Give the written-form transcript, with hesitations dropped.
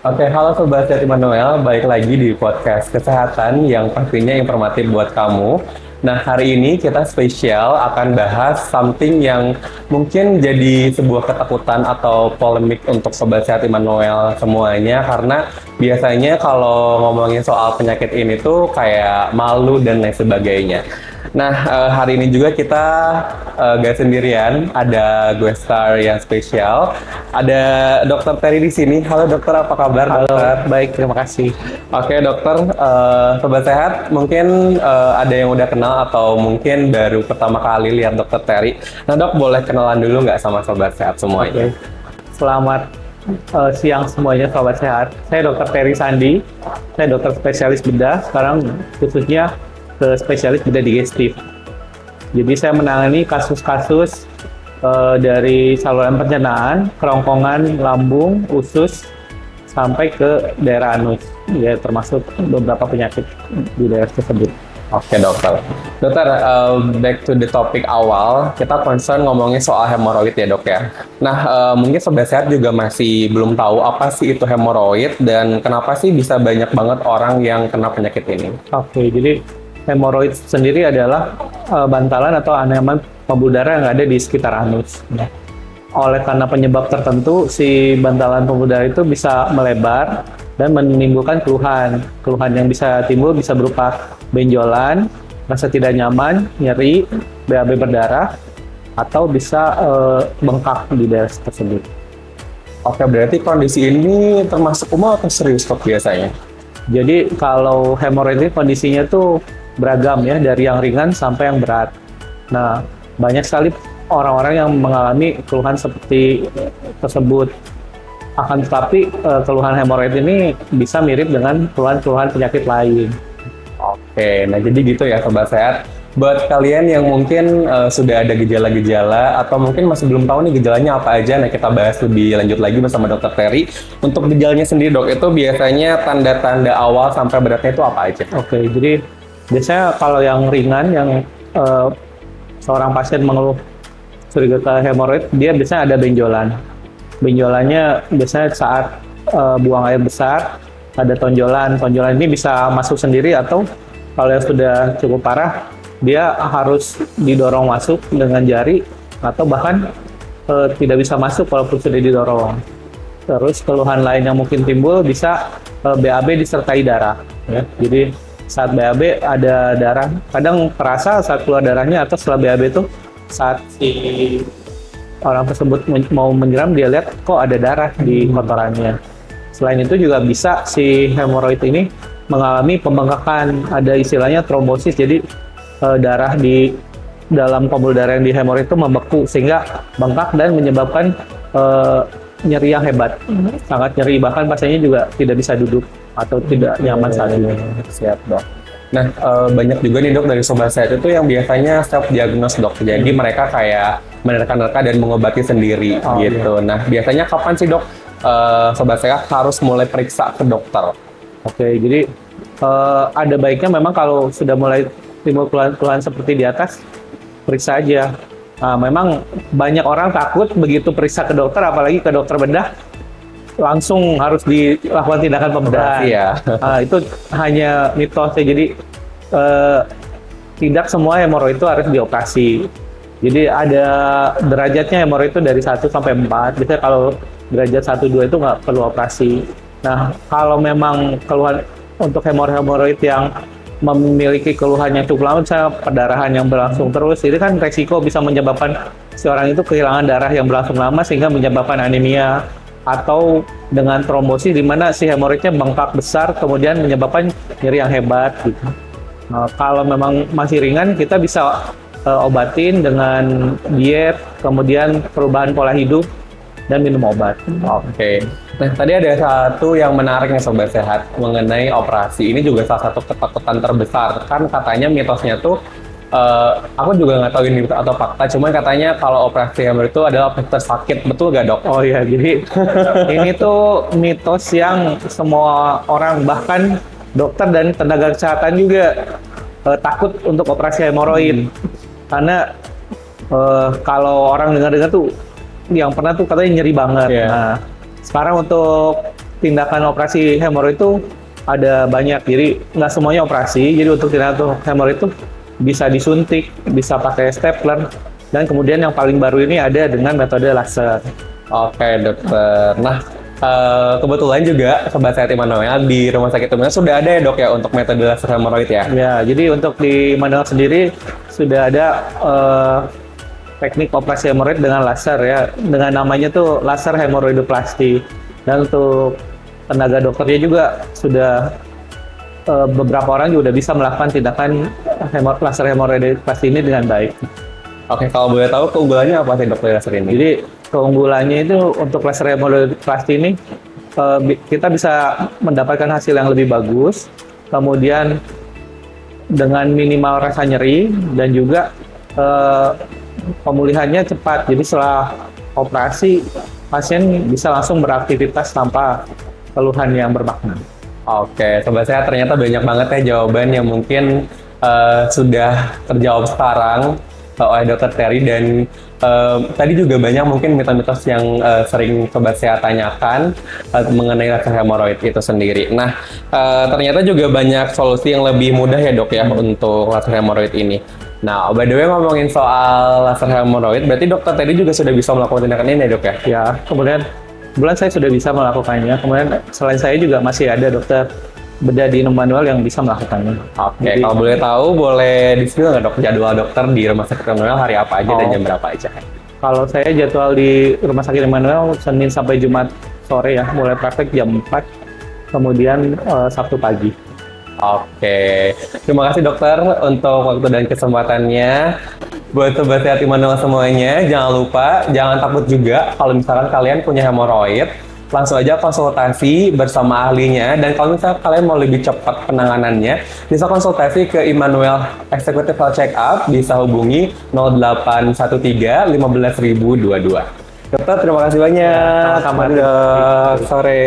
Oke, halo Sobat Sehat Immanuel, balik lagi di podcast kesehatan yang pastinya informatif buat kamu. Nah, hari ini kita spesial akan bahas something yang mungkin jadi sebuah ketakutan atau polemik untuk Sobat Sehat Immanuel semuanya, karena biasanya kalau ngomongin soal penyakit ini tuh kayak malu dan lain sebagainya. Nah, hari ini juga kita gak sendirian, ada guest star yang spesial. Ada Dokter Terry di sini. Halo dokter, apa kabar Halo, dokter? baik, terima kasih. Oke dokter, Sobat Sehat, mungkin ada yang udah kenal atau mungkin baru pertama kali lihat Dokter Terry. Nah dok, boleh kenalan dulu nggak sama Sobat Sehat semuanya? Oke, selamat siang semuanya, sobat sehat. Saya Dr. Terry Sandi, saya dokter spesialis bedah, sekarang khususnya ke spesialis bedah digestif. Jadi saya menangani kasus-kasus dari saluran pencernaan, kerongkongan, lambung, usus, sampai ke daerah anus, ya termasuk beberapa penyakit di daerah tersebut. Oke dokter. Dokter, back to the topic awal, kita concern ngomongin soal hemoroid ya dok ya. Nah, mungkin Sobat Sehat juga masih belum tahu apa sih itu hemoroid dan kenapa sih bisa banyak banget orang yang kena penyakit ini. Oke, jadi hemoroid sendiri adalah bantalan atau anyaman pembuluh darah yang ada di sekitar anus. Oleh karena penyebab tertentu, si bantalan pembuluh darah itu bisa melebar dan menimbulkan keluhan. Keluhan yang bisa timbul bisa berupa benjolan, rasa tidak nyaman, nyeri, BAB berdarah, atau bisa bengkak di daerah tersebut. Oke, berarti kondisi ini termasuk umum atau serius dok biasanya? Jadi kalau hemoroid ini kondisinya tuh beragam ya, dari yang ringan sampai yang berat. Nah, banyak sekali orang-orang yang mengalami keluhan seperti tersebut. Akan tetapi keluhan hemoroid ini bisa mirip dengan keluhan-keluhan penyakit lain. Oke, nah jadi gitu ya Sobat Sehat. Buat kalian yang mungkin sudah ada gejala-gejala atau mungkin masih belum tahu nih gejalanya apa aja, nah kita bahas lebih lanjut lagi bersama Dokter Terry. Untuk gejalanya sendiri dok, itu biasanya tanda-tanda awal sampai beratnya itu apa aja? Oke, jadi biasanya kalau yang ringan, yang seorang pasien mengeluh curiga ke hemoroid, dia biasanya ada benjolan. Benjolannya biasanya saat buang air besar, ada tonjolan. Tonjolan ini bisa masuk sendiri atau kalau yang sudah cukup parah, dia harus didorong masuk dengan jari atau bahkan tidak bisa masuk walaupun sudah didorong. Terus keluhan lain yang mungkin timbul bisa BAB disertai darah. Ya. Jadi saat BAB ada darah, kadang terasa saat keluar darahnya atau setelah BAB itu saat si orang tersebut mau menyiram, dia lihat kok ada darah di kotorannya. Selain itu juga bisa si hemoroid ini mengalami pembengkakan, ada istilahnya trombosis, jadi darah di dalam pembuluh darah yang di hemoroid itu membeku sehingga bengkak dan menyebabkan nyeri yang hebat, sangat nyeri, bahkan pasiennya juga tidak bisa duduk atau tidak nyaman saat ini. Siap dok. Nah, banyak juga nih dok dari Sobat Sehat itu yang biasanya self-diagnose dok. Jadi mereka kayak menerka-nerka dan mengobati sendiri gitu. Iya. Nah, biasanya kapan sih dok Sobat Sehat harus mulai periksa ke dokter? Oke, jadi ada baiknya memang kalau sudah mulai timbul keluhan seperti di atas, periksa aja. Nah, memang banyak orang takut begitu periksa ke dokter, apalagi ke dokter bedah, langsung harus dilakukan tindakan pembedahan. Ya. Itu hanya mitos ya. Jadi tidak semua hemoroid itu harus dioperasi. Jadi ada derajatnya hemoroid itu dari 1 sampai 4. Biasanya kalau derajat 1, 2 itu nggak perlu operasi. Nah, kalau memang keluhan untuk hemoroid yang memiliki keluhan yang cukup lama, misalnya perdarahan yang berlangsung terus, itu kan resiko bisa menyebabkan si orang itu kehilangan darah yang berlangsung lama sehingga menyebabkan anemia, atau dengan trombosis di mana si hemoroidnya bengkak besar kemudian menyebabkan nyeri yang hebat gitu. Nah, kalau memang masih ringan, kita bisa obatin dengan diet, kemudian perubahan pola hidup dan minum obat. Oke. Nah, tadi ada satu yang menarik nih Sobat Sehat mengenai operasi. Ini juga salah satu ketakutan terbesar. Kan katanya mitosnya tuh, aku juga nggak tahu ini mitos atau fakta, cuman katanya kalau operasi hemoroid itu adalah operasi tersakit. Betul nggak dok? Oh iya, jadi ini tuh mitos yang semua orang, bahkan dokter dan tenaga kesehatan juga takut untuk operasi hemoroid. Karena kalau orang dengar-dengar tuh, yang pernah tuh katanya nyeri banget. Yeah. Nah, sekarang untuk tindakan operasi hemoroid itu ada banyak, jadi nggak semuanya operasi. Jadi untuk tindakan hemoroid itu bisa disuntik, bisa pakai stapler, dan kemudian yang paling baru ini ada dengan metode laser. Oke dokter. Nah kebetulan juga Sobat Sehat Immanuel di Rumah Sakit Immanuel sudah ada ya dok ya untuk metode laser hemoroid ya? Ya, jadi untuk di Immanuel sendiri sudah ada teknik operasi hemoroid dengan laser ya, dengan namanya tuh laser hemoroidoplasti. Dan untuk tenaga dokternya juga sudah beberapa orang juga udah bisa melakukan tindakan laser hemoroidoplasti ini dengan baik. Oke, kalau boleh tahu keunggulannya apa sih dokter laser ini? Jadi keunggulannya itu untuk laser hemoroidoplasti ini kita bisa mendapatkan hasil yang lebih bagus, kemudian dengan minimal rasa nyeri dan juga pemulihannya cepat. Jadi setelah operasi pasien bisa langsung beraktivitas tanpa keluhan yang bermakna. Oke, Sobat Sehat, ternyata banyak banget ya jawaban yang mungkin sudah terjawab sekarang oleh Dokter Terry, dan tadi juga banyak mungkin mitos-mitos yang sering Sobat Sehat tanyakan mengenai laser hemoroid itu sendiri. Nah, ternyata juga banyak solusi yang lebih mudah ya dok ya untuk laser hemoroid ini. Nah, by the way ngomongin soal laser hemoroid, berarti Dokter Terry juga sudah bisa melakukan tindakan ini ya dok ya? Ya, kemudian saya sudah bisa melakukannya. Kemudian selain saya juga masih ada dokter bedah di Immanuel yang bisa melakukannya. Oke, kalau boleh tahu, boleh di-spill nggak dok jadwal dokter di Rumah Sakit Immanuel hari apa aja dan jam berapa aja? Kalau saya jadwal di Rumah Sakit Immanuel Senin sampai Jumat sore ya, mulai praktek jam 4, kemudian Sabtu pagi. Oke, terima kasih dokter untuk waktu dan kesempatannya. Buat Sobat Sehat Immanuel semuanya, jangan lupa, jangan takut juga kalau misalkan kalian punya hemoroid, langsung aja konsultasi bersama ahlinya. Dan kalau misalkan kalian mau lebih cepat penanganannya, bisa konsultasi ke Immanuel Executive Health Check Up, bisa hubungi 0813 15022. Dokter, terima kasih banyak. Sama-sama. Dok. Sore.